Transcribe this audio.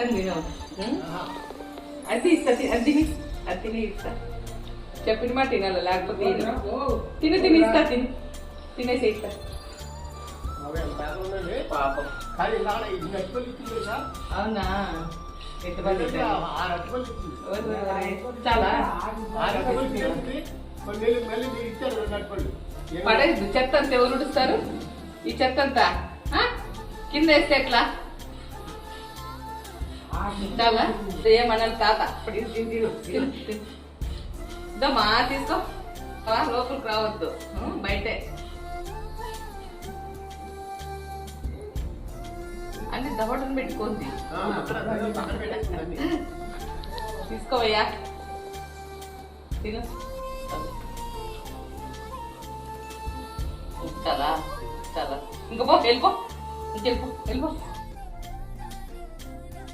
తిను. అది ఇస్తా, అది తిని ఇస్తా. చెప్పిన మాట తినాలి, లేకపోతే తిని తిని ఇస్తా. తినేసి ఇస్తా. పాపం. అవునా? చాలా పడేది చెత్త అంతా ఎవరు ఉడుస్తారు? ఈ చెత్త అంతా కింద వేస్తే ఎట్లా? చాలా ఏమన్నాను తాత. ఇదమ్మా తీసుకో, లోపలికి రావద్దు, బయటే. అన్ని దవడను పెట్టుకోండి. తీసుకోవయ్యా, తిను. చాలా చాలా ఇంకా పో, వెళ్ళిపో, ఇంకెళ్ళిపో, వెళ్ళిపో.